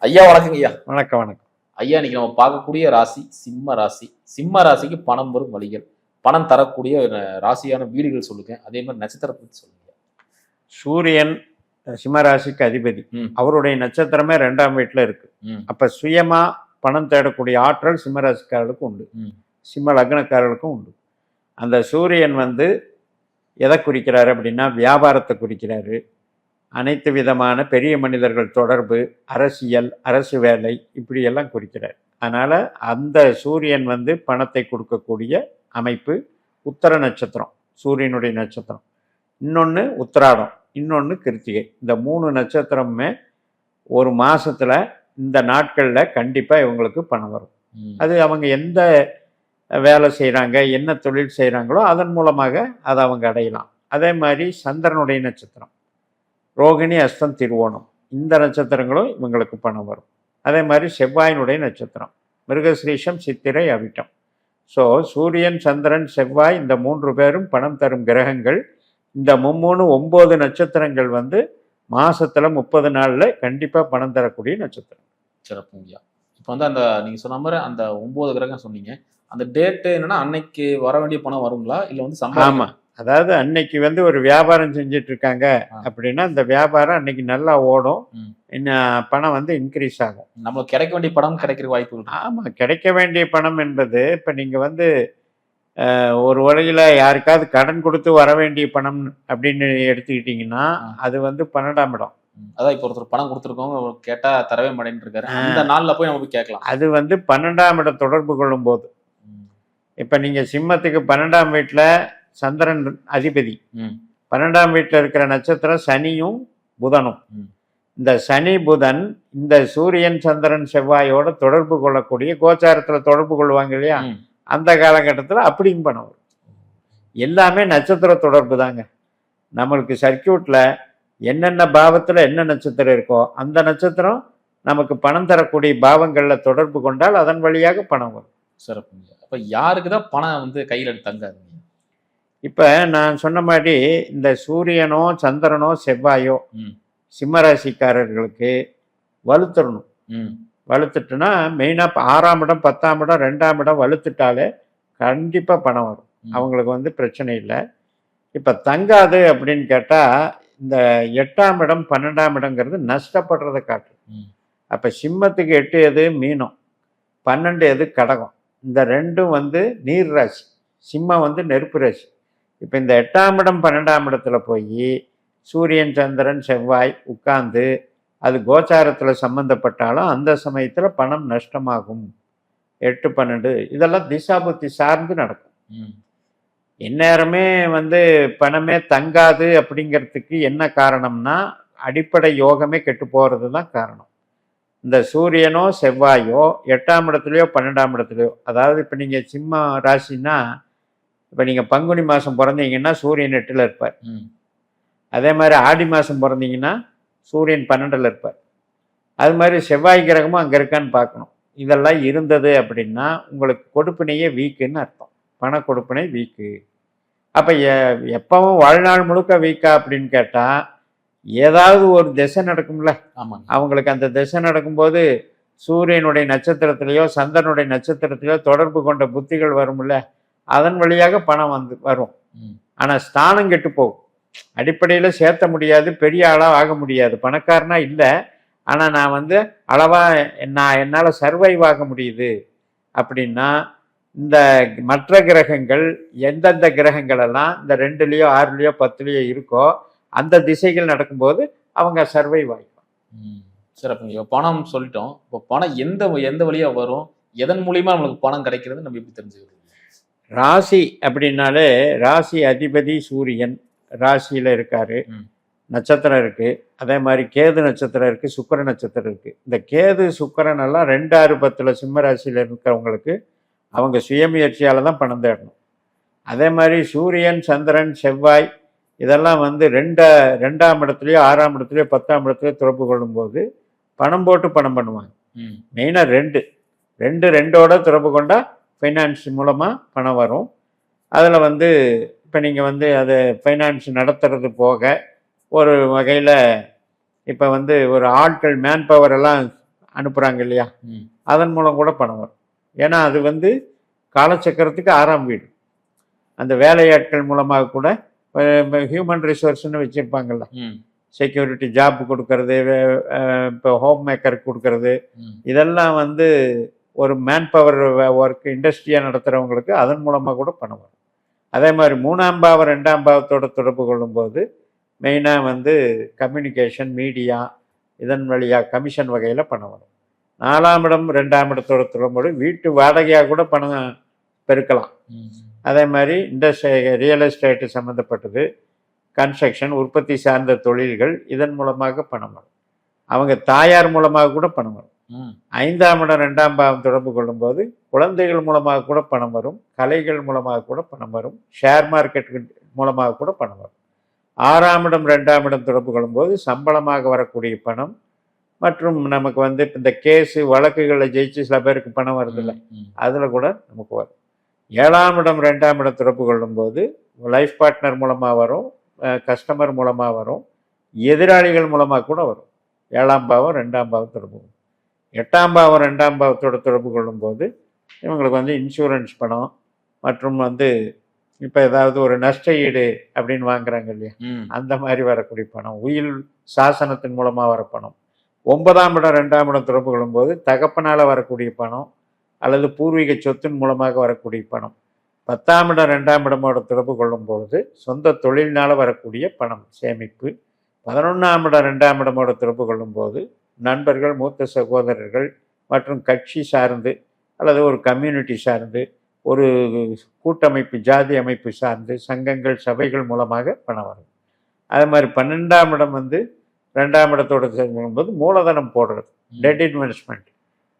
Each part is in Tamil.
ஐயா வணக்கங்க ஐயா. வணக்கம் வணக்கம். ஐயா இன்னைக்கு நம்ம பார்க்கக்கூடிய ராசி சிம்ம ராசி. சிம்ம ராசிக்கு பணம் வரும் வழிகள், பணம் தரக்கூடிய ராசியான வீடுகள் சொல்லுங்க. அதே மாதிரி நட்சத்திரத்தை பத்தி சொல்லுங்க. சூரியன் சிம்மராசிக்கு அதிபதி. ம். அவருடைய நட்சத்திரமே 2ஆம் வீட்டில் இருக்கு. ம். அப்ப சுயமா பணம் தேடக்கூடிய ஆற்றல் சிம்மராசிக்காரர்களுக்கும் உண்டு, ம். சிம்ம லக்னக்காரர்களுக்கும் உண்டு. அந்த சூரியன் எதை குறிக்கிறாரு அப்படின்னா வியாபாரத்தை குறிக்கிறாரு. அனைத்து விதமான பெரிய மனிதர்கள் தொடர்பு, அரசியல், அரசு வேலை இப்படியெல்லாம் குறிக்கிறார். அதனால அந்த சூரியன் பணத்தை கொடுக்கக்கூடிய அமைப்பு. உத்தர நட்சத்திரம் சூரியனுடைய நட்சத்திரம், இன்னொன்று உத்திராடம், இன்னொன்று கிருத்திகை. இந்த 3 நட்சத்திரமுமே ஒரு மாசத்துல இந்த நாட்களில் கண்டிப்பாக இவங்களுக்கு பணம் வரும். அது அவங்க எந்த வேலை செய்கிறாங்க, என்ன தொழில் செய்கிறாங்களோ அதன் மூலமாக அதை அவங்க அடையலாம். அதே மாதிரி சந்திரனுடைய நட்சத்திரம் ரோகிணி, அஸ்தம், திருவோணம், இந்த நட்சத்திரங்களும் இவங்களுக்கு பணம் வரும். அதே மாதிரி செவ்வாயினுடைய நட்சத்திரம் மிருகஸ்ரீஷம், சித்திரை, அவிட்டம். ஸோ சூரியன், சந்திரன், செவ்வாய் இந்த 3 பேரும் பணம் தரும் கிரகங்கள். இந்த 9 நட்சத்திரங்கள் மாசத்துல 30 நாள்ல கண்டிப்பா பணம் தரக்கூடிய நட்சத்திரம். சிறப்புங்கய்யா. இப்போ அந்த நீங்க சொன்ன மாதிரி அந்த 9 கிரகம் சொன்னீங்க. அந்த டேட்டு என்னன்னா அன்னைக்கு வர வேண்டிய பணம் வருங்களா இல்ல ஆமா, அதாவது அன்னைக்கு ஒரு வியாபாரம் செஞ்சுட்டு இருக்காங்க அப்படின்னா அந்த வியாபாரம் அன்னைக்கு நல்லா ஓடும். பணம் இன்க்ரீஸ் ஆகும். நம்மளுக்கு கிடைக்க வேண்டிய பணம் கிடைக்கிற வாய்ப்பு. ஆமா, கிடைக்க வேண்டிய பணம் என்பது இப்ப நீங்க ஒரு வழியில யாருக்காவது கடன் கொடுத்து வர வேண்டிய பணம் அப்படின்னு எடுத்துக்கிட்டீங்கன்னா அது 12ஆம் இடம். அதான் இப்போ ஒருத்தர் பணம் கொடுத்துருக்கோங்க, கேட்டா தரவே மாட்டேன்னு இருக்காரு. அந்த நாள்ல போய் நம்ம போய் கேட்கலாம். அது 12ஆம் இடம் தொடர்பு கொள்ளும் போது. இப்ப நீங்க சிம்மத்துக்கு 12ஆம் வீட்டுல சந்திரன் அதிபதி, 12ஆம் வீட்டில் இருக்கிற நட்சத்திரம் சனியும் புதனும். இந்த சனி புதன் இந்த சூரியன், சந்திரன், செவ்வாயோட தொடர்பு கொள்ளக்கூடிய கோச்சாரத்தில் தொடர்பு கொள்வாங்க இல்லையா, அந்த காலகட்டத்தில் அப்படியும் பணம் வரும். எல்லாமே நட்சத்திர தொடர்பு தாங்க. நம்மளுக்கு சர்க்கியூட்ல என்னென்ன பாவத்தில் என்ன நட்சத்திரம் இருக்கோ அந்த நட்சத்திரம் நமக்கு பணம் தரக்கூடிய பாவங்களில் தொடர்பு கொண்டால் அதன் வழியாக பணம் வரும். சிறப்பு. அப்போ யாருக்கு தான் பணம் கையில் தங்காது? இப்போ நான் சொன்ன மாதிரி இந்த சூரியனோ சந்திரனோ செவ்வாயோ சிம்மராசிக்காரர்களுக்கு வலுத்துடணும். வலுத்துட்டுனா மெயினாக 6ஆம் இடம், 10ஆம் இடம், 2ஆம் இடம் வலுத்துட்டாலே கண்டிப்பாக பணம் வரும். அவங்களுக்கு பிரச்சனை இல்லை. இப்போ தங்காது அப்படின்னு கேட்டால் இந்த 8ஆம் இடம், 12ஆம் இடங்கிறது நஷ்டப்படுறதை காட்டும். அப்போ சிம்மத்துக்கு 8 எது மீனம், 12 எது கடகம். இந்த ரெண்டும் நீர் ராசி, சிம்மம் நெருப்பு ராசி. இப்போ இந்த 8ஆம் இடம் 12ஆம் இடத்துல போய் சூரியன், சந்திரன், செவ்வாய் உட்கார்ந்து அது கோச்சாரத்தில் சம்பந்தப்பட்டாலும் அந்த சமயத்தில் பணம் நஷ்டமாகும். 8, 12 இதெல்லாம் திசாபுத்தி சார்ந்து நடக்கும். எந்நேரமே பணமே தங்காது அப்படிங்கிறதுக்கு என்ன காரணம்னா அடிப்படை யோகமே கெட்டு போகிறது தான் காரணம். இந்த சூரியனோ செவ்வாயோ 8ஆம் இடத்துலையோ 12ஆம் இடத்துலையோ, அதாவது இப்போ நீங்கள் சிம்ம ராசின்னா இப்போ நீங்கள் பங்குனி மாதம் பிறந்தீங்கன்னா சூரியன் 8ல் இருப்பார். அதே மாதிரி ஆடி மாதம் பிறந்தீங்கன்னா சூரியன் 12ல் இருப்பார். அது மாதிரி செவ்வாய் கிரகமும் அங்கே இருக்கான்னு பார்க்கணும். இதெல்லாம் இருந்தது அப்படின்னா உங்களுக்கு கொடுப்பினையே வீக்குன்னு அர்த்தம். பண கொடுப்பினை வீக்கு. அப்போ எப்பவும் வாழ்நாள் முழுக்க வீக்கா அப்படின்னு கேட்டால் ஏதாவது ஒரு திசை நடக்கும்ல. அவங்களுக்கு அந்த திசை நடக்கும்போது சூரியனுடைய நட்சத்திரத்திலேயோ சந்திரனுடைய நட்சத்திரத்திலேயோ தொடர்பு கொண்ட புத்திகள் வரும்ல, அதன் வழியாக பணம் வரும். ஆனால் ஸ்தானம் கெட்டு போகும். அடிப்படையில் சேர்த்த முடியாது, பெரிய ஆளாக ஆக முடியாது. பணக்காரனா இல்லை, ஆனால் நான் அளவாக என்னால் சர்வைவ் ஆக முடியுது அப்படின்னா இந்த மற்ற கிரகங்கள் எந்தெந்த கிரகங்கள் எல்லாம் இந்த 2லேயோ 6லேயோ 10லேயோ இருக்கோ அந்த திசைகள் நடக்கும்போது அவங்க சர்வைவ் ஆகிக்கும். சிறப்புங்க. பணம் சொல்லிட்டோம். இப்போ பணம் எந்த வழியா வரும், எதன் மூலியமா நம்மளுக்கு பணம் கிடைக்கிறது நம்ம எப்படி தெரிஞ்சுக்கிறது? ராசி அப்படின்னாலே ராசி அதிபதி சூரியன் ராசியில இருக்காரு, நட்சத்திரம் இருக்கு. அதே மாதிரி கேது நட்சத்திரம் இருக்கு, சுக்கிர நட்சத்திரம் இருக்கு. இந்த கேது சுக்கிரன் எல்லாம் 2, 6, 10 சிம்ம ராசியில இருக்கிறவங்களுக்கு அவங்க சுயமுயற்சியால தான் பணம் தேடணும். அதே மாதிரி சூரியன், சந்திரன், செவ்வாய் இதெல்லாம் 2ஆம் இடத்துலையோ 6ஆம் இடத்துலையோ 10ஆம் இடத்துலையோ தொடர்பு கொள்ளும்போது பணம் போட்டு பணம் பண்ணுவாங்க. மெயினாக 2ஓட தொடர்பு கொண்டா ஃபைனான்ஸ் மூலமாக பணம் வரும். அதில் இப்போ நீங்கள் அதை ஃபைனான்ஸ் நடத்துறது போக ஒரு வகையில் இப்போ ஒரு ஆட்கள் மேன் பவர் எல்லாம் அனுப்புகிறாங்க இல்லையா, ம். அதன் மூலம் கூட பணம் வரும். ஏன்னா அது வந்து காலச்சக்கரத்துக்கு 6ஆம் வீடு. அந்த வேலையாட்கள் மூலமாக கூட ஹியூமன் ரிசோர்ஸ்னு வச்சுருப்பாங்கள்ல, ம். செக்யூரிட்டி ஜாப் கொடுக்கறது, இப்போ ஹோம் மேக்கருக்கு கொடுக்கறது, ம். இதெல்லாம் வந்து ஒரு மேன் பவர் ஒர்க் இண்டஸ்ட்ரியாக நடத்துகிறவங்களுக்கு அதன் மூலமாக கூட பணம் வரும். அதே மாதிரி 3ஆம் பாவம் 2ஆம் பாவத்தோட தொடர்பு கொள்ளும்போது மெயினாக வந்து கம்யூனிகேஷன், மீடியா, இதன் வழியாக கமிஷன் வகையில் பணம் வரும். 4ஆம் இடம் 2ஆம் இடத்தோட தொடர்போடு வீட்டு வாடகையாக கூட பணம் பெருக்கலாம். ம். அதே மாதிரி ரியல் எஸ்டேட்டு சம்மந்தப்பட்டது, கன்ஸ்ட்ரக்ஷன், உற்பத்தி சார்ந்த தொழில்கள், இதன் மூலமாக பணம் வரும். அவங்க தாயார் மூலமாக கூட பணம் வரும். ம். 5ஆம் இடம் 2ஆம் பாவம் தொடர்பு கொள்ளும்போது குழந்தைகள் மூலமாக கூட பணம் வரும், கலைகள் மூலமாக கூட பணம் வரும், ஷேர் மார்க்கெட் மூலமாக கூட பணம் வரும். 6ஆம் இடம் 2ஆம் இடம் தொடர்பு கொள்ளும்போது சம்பளமாக வரக்கூடிய பணம், மற்றும் நமக்கு வந்து இந்த கேஸு வழக்குகளில் ஜெயிச்சு சில பேருக்கு பணம் வருதில்லை, ம். அதில் கூட நமக்கு வரும். 7ஆம் இடம் 2ஆம் இடம் தொடர்பு கொள்ளும்போது லைஃப் பார்ட்னர் மூலமாக வரும், கஸ்டமர் மூலமாக வரும், எதிராளிகள் மூலமாக கூட வரும். 7ஆம் பாவம் 2ஆம் பாவம் தொடர்பு கொள்ளும். 8ஆம் பாவம் 2ஆம் பாவத்தோட தொடர்பு கொள்ளும்போது இவங்களுக்கு வந்து இன்சூரன்ஸ் பணம், மற்றும் வந்து இப்போ ஏதாவது ஒரு நஷ்ட ஈடு அப்படின்னு வாங்குறாங்க இல்லையா, ம். அந்த மாதிரி வரக்கூடிய பணம், உயில் சாசனத்தின் மூலமாக வர பணம். 9ஆம் இடம் 2ஆம் இடம் தொடர்பு கொள்ளும்போது தகப்பனால் வரக்கூடிய பணம் அல்லது பூர்வீக சொத்தின் மூலமாக வரக்கூடிய பணம். 10ஆம் இடம் 2ஆம் இடமோட தொடர்பு கொள்ளும்பொழுது சொந்த தொழிலினால் வரக்கூடிய பணம் சேமிப்பு. 11ஆம் இடம் 2ஆம் இடமோட தொடர்பு கொள்ளும்போது நண்பர்கள், மூத்த சகோதரர்கள் மற்றும் கட்சி சார்ந்து அல்லது ஒரு கம்யூனிட்டி சார்ந்து, ஒரு கூட்டமைப்பு, ஜாதி அமைப்பு சார்ந்து, சங்கங்கள், சபைகள் மூலமாக பணம் வரும். அதே மாதிரி 12ஆம் இடம் வந்து 2ஆம் இடத்தோடு சேர்க்கும்போது மூலதனம் போடுறது, டெட் இன்வெஸ்ட்மெண்ட்.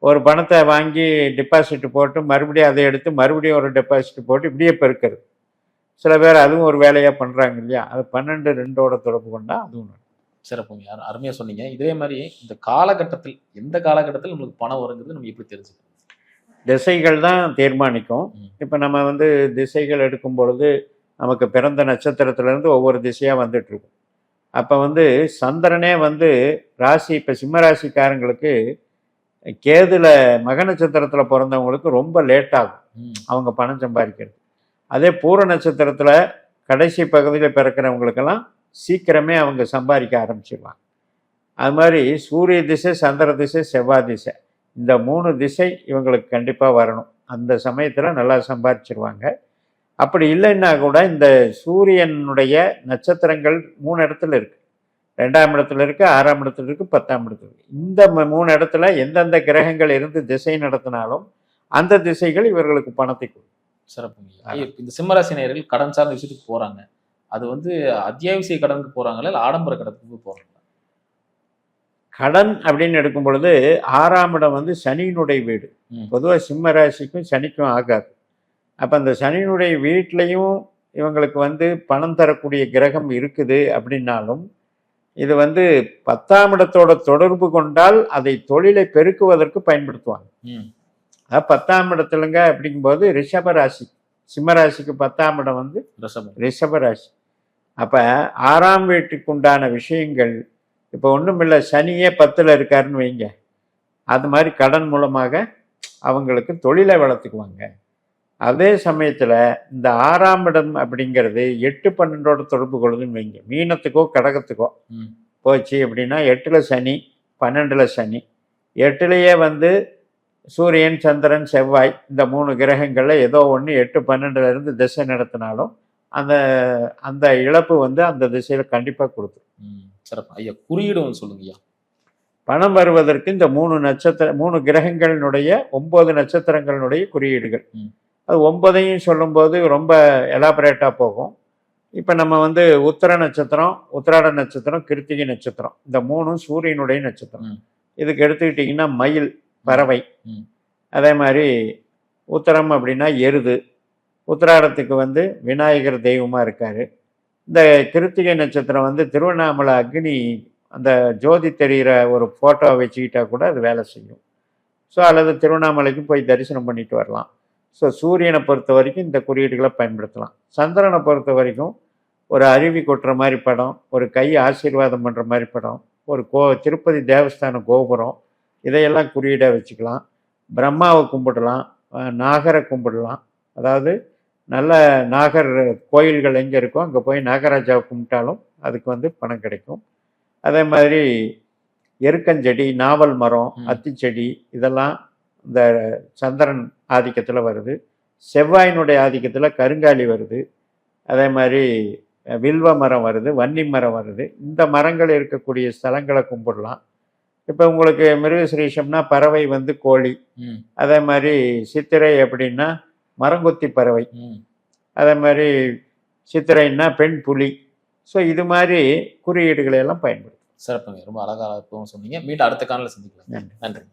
ஒரு பணத்தை வாங்கி டெபாசிட் போட்டு மறுபடியும் அதை எடுத்து மறுபடியும் ஒரு டெபாசிட் போட்டு இப்படியே பெருக்கிறது. சில பேர் அதுவும் ஒரு வேலையாக பண்ணுறாங்க இல்லையா, அது 12 2ஓட தொடர்பு கொண்டால் அதுவும் நடக்கும். சிறப்புங்க. அருமையா சொன்னீங்க. இதே மாதிரி இந்த காலகட்டத்தில் எந்த காலகட்டத்தில் நம்மளுக்கு பணம் வருங்கிறது நம்ம எப்படி தெரிஞ்சுக்கணும்? திசைகள் தான் தீர்மானிக்கும். ம். இப்போ நம்ம வந்து திசைகள் எடுக்கும் பொழுது நமக்கு பிறந்த நட்சத்திரத்திலேருந்து ஒவ்வொரு திசையாக வந்துட்டுருக்கும். அப்போ வந்து சந்திரனே வந்து ராசி, இப்போ சிம்ம ராசிக்காரங்களுக்கு கேதுல மக நட்சத்திரத்தில் பிறந்தவங்களுக்கு ரொம்ப லேட் ஆகும் ம். அவங்க பணம் சம்பாதிக்கிறது. அதே பூர நட்சத்திரத்தில் கடைசி பகுதியில் பிறக்கிறவங்களுக்கெல்லாம் சீக்கிரமே அவங்க சம்பாதிக்க ஆரம்பிச்சிடுவாங்க. அது மாதிரி சூரிய திசை, சந்திர திசை, செவ்வாய் திசை, இந்த 3 திசை இவங்களுக்கு கண்டிப்பாக வரணும். அந்த சமயத்தில் நல்லா சம்பாதிச்சிருவாங்க. அப்படி இல்லைன்னா கூட இந்த சூரியனுடைய நட்சத்திரங்கள் 3 இடத்துல இருக்குது. 2ஆம் இடத்துல இருக்குது, 6ஆம் இடத்துல இருக்குது, 10ஆம் இடத்துல இருக்குது. இந்த 3 இடத்துல எந்தெந்த கிரகங்கள் இருந்து திசை நடத்தினாலும் அந்த திசைகள் இவர்களுக்கு பணத்தை கொடுக்கும். சிறப்புங்க. இந்த சிம்மராசி நேயர்கள் கடன் சார்ந்த விஷயத்துக்கு போறாங்க. அது வந்து அத்தியாவசிய கடனுக்கு போறாங்களா, இல்ல ஆடம்பர கடனுக்கு போறாங்களா? கடன் அப்படின்னு எடுக்கும் பொழுது 6ஆம் இடம் வந்து சனியினுடைய வீடு. ம். பொதுவாக சிம்ம ராசிக்கும் சனிக்கும் ஆகாது. அப்போ அந்த சனியினுடைய வீட்லையும் இவங்களுக்கு வந்து பணம் தரக்கூடிய கிரகம் இருக்குது அப்படின்னாலும், இது வந்து 10ஆம் இடத்தோட தொடர்பு கொண்டால் அதை தொழிலை பெருக்குவதற்கு பயன்படுத்துவாங்க. ம். அதாவது 10ஆம் இடத்துலங்க அப்படிங்கும்போது ரிஷப ராசி, சிம்ம ராசிக்கு 10ஆம் இடம் வந்து ரிஷபம். ரிஷப ராசி. அப்போ 6ஆம் வீட்டுக்கு உண்டான விஷயங்கள், இப்போ ஒன்றும் இல்லை, சனியே 10ல் இருக்காருன்னு வைங்க, அது மாதிரி கடன் மூலமாக அவங்களுக்கு தொழிலை வளர்த்துக்குவாங்க. அதே சமயத்தில் இந்த 6ஆம் இடம் அப்படிங்கிறது 8 12ஓட தொடர்பு கொள்ளுதுன்னு வைங்க, மீனத்துக்கோ கடகத்துக்கோ ம். போச்சு அப்படின்னா 8ல் சனி, 12ல் சனி, 8லேயே வந்து சூரியன், சந்திரன், செவ்வாய், இந்த 3 கிரகங்களில் ஏதோ ஒன்று 8 12ல் இருந்து திசை நடத்தினாலும் அந்த அந்த இழப்பு வந்து அந்த திசையில் கண்டிப்பாக கொடுத்துரும். ம். சிறப்பு. ஐயா, குறியீடு ஒன்று சொல்லுங்க ஐயா. பணம் வருவதற்கு இந்த 3 கிரகங்களினுடைய 9 நட்சத்திரங்களினுடைய குறியீடுகள். ம். அது 9ஐயும் சொல்லும்போது ரொம்ப எலாபரேட்டாக போகும். இப்போ நம்ம வந்து உத்திர நட்சத்திரம், உத்திராட நட்சத்திரம், கிருத்திகை நட்சத்திரம், இந்த 3ம் சூரியனுடைய நட்சத்திரம். ம். இதுக்கு எடுத்துக்கிட்டிங்கன்னா மயில், பறவை. ம். அதே மாதிரி உத்திரம் அப்படின்னா எருது. உத்திராடத்துக்கு வந்து விநாயகர் தெய்வமாக இருக்கார். இந்த கிருத்திகை நட்சத்திரம் வந்து திருவண்ணாமலை அக்னி, அந்த ஜோதி தெரிகிற ஒரு ஃபோட்டோ வச்சுக்கிட்டா கூட அது வேலை செய்யும். ஸோ அல்லது திருவண்ணாமலைக்கு போய் தரிசனம் பண்ணிட்டு வரலாம். ஸோ சூரியனை பொறுத்த வரைக்கும் இந்த குறியீடுகளை பயன்படுத்தலாம். சந்திரனை பொறுத்த வரைக்கும் ஒரு அருவி கொட்டுற மாதிரி படம், ஒரு கை ஆசீர்வாதம் பண்ணுற மாதிரி படம், ஒரு திருப்பதி தேவஸ்தான கோபுரம், இதையெல்லாம் குறியீடாக வச்சுக்கலாம். பிரம்மாவை கும்பிடலாம், நாகரை கும்பிடலாம். அதாவது நல்ல நாகர் கோயில்கள் எங்கே இருக்கோ அங்கே போய் நாகராஜாவை கும்பிட்டாலும் அதுக்கு வந்து பணம் கிடைக்கும். அதே மாதிரி எருக்கஞ்செடி, நாவல் மரம், அத்திச்செடி இதெல்லாம் இந்த சந்திரன் ஆதிக்கத்தில் வருது. செவ்வாயினுடைய ஆதிக்கத்தில் கருங்காலி வருது. அதே மாதிரி வில்வ மரம் வருது, வன்னி மரம் வருது. இந்த மரங்கள் இருக்கக்கூடிய ஸ்தலங்களை கும்பிடலாம். இப்போ உங்களுக்கு மிருகசிரீஷம்னா பறவை வந்து கோழி, அதே மாதிரி சித்திரை அப்படின்னா மரங்கொத்தி பறவை, அதே மாதிரி சித்திரைன்னா பெண் புலி. ஸோ இது மாதிரி குறியீடுகளை எல்லாம் பயன்படுத்தும். சிறப்புங்க. ரொம்ப அழகாக சொன்னீங்க. மீண்டும் அடுத்த காலையில் சந்திக்கலாம். நன்றி. நன்றி.